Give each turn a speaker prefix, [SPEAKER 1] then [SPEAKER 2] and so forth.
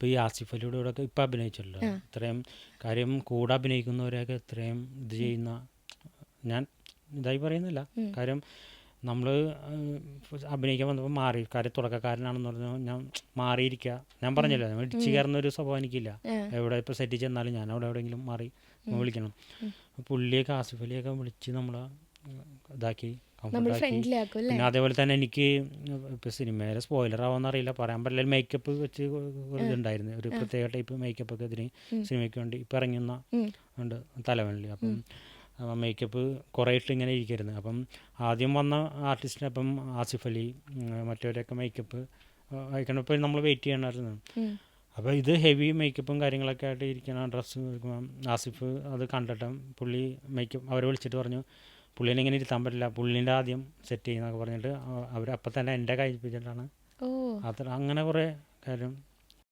[SPEAKER 1] ഇപ്പോൾ ഈ ആസിഫ് അലിയുടെ കൂടെ ഒക്കെ ഇപ്പം അഭിനയിച്ചല്ലോ, ഇത്രയും കാര്യം കൂടെ അഭിനയിക്കുന്നവരെയൊക്കെ ഇത്രയും ഇത് ചെയ്യുന്ന, ഞാൻ ഇതായി പറയുന്നില്ല, കാര്യം നമ്മൾ അഭിനയിക്കാൻ വന്നപ്പോൾ മാറി, കാര്യം തുടക്കക്കാരനാണെന്ന് പറഞ്ഞു ഞാൻ മാറിയിരിക്കുക. ഞാൻ പറഞ്ഞല്ലോ, ഇടിച്ചു കയറുന്ന ഒരു സ്വഭാവം എനിക്കില്ല. എവിടെ ഇപ്പോൾ സെറ്റിൽ ചെന്നാലും ഞാൻ അവിടെ എവിടെയെങ്കിലും മാറി വിളിക്കണം. പുള്ളിയൊക്കെ ആസിഫ് അലിയൊക്കെ വിളിച്ച് നമ്മളെ ഇതാക്കി കംഫർട്ടാക്കി. പിന്നെ അതേപോലെ തന്നെ എനിക്ക് ഇപ്പോൾ സിനിമയിലെ സ്പോയിലർ ആവുമെന്ന് അറിയില്ല, പറയാൻ പറ്റില്ല, മേക്കപ്പ് വെച്ച് ഒരു ഇതുണ്ടായിരുന്നു, ഒരു പ്രത്യേക ടൈപ്പ് മേക്കപ്പൊക്കെ ഇതിന് സിനിമയ്ക്ക് വേണ്ടി ഇപ്പം ഇറങ്ങുന്ന ഉണ്ട് തലവനിൽ. അപ്പം മേക്കപ്പ് കുറേ ഇട്ട് ഇങ്ങനെ ഇരിക്കരുത്. അപ്പം ആദ്യം വന്ന ആർട്ടിസ്റ്റിന് അപ്പം ആസിഫ് അലി മറ്റവരൊക്കെ മേക്കപ്പ് അയക്കണപ്പോൾ നമ്മൾ വെയിറ്റ് ചെയ്യണമായിരുന്നു. അപ്പോൾ ഇത് ഹെവി മേക്കപ്പും കാര്യങ്ങളൊക്കെ ആയിട്ട് ഇരിക്കുന്ന ഡ്രസ്സ് ആസിഫ് അത് കണ്ടിട്ട് പുള്ളി മേക്കപ്പ് അവരെ വിളിച്ചിട്ട് പറഞ്ഞു പുള്ളീനെ ഇങ്ങനെ ഇരുത്താൻ പറ്റില്ല, പുള്ളീൻ്റെ ആദ്യം സെറ്റ് ചെയ്യുന്നൊക്കെ പറഞ്ഞിട്ട് അവർ അപ്പം തന്നെ എൻ്റെ കഴിപ്പിച്ചിട്ടാണ് അത്ര അങ്ങനെ കുറേ കാര്യം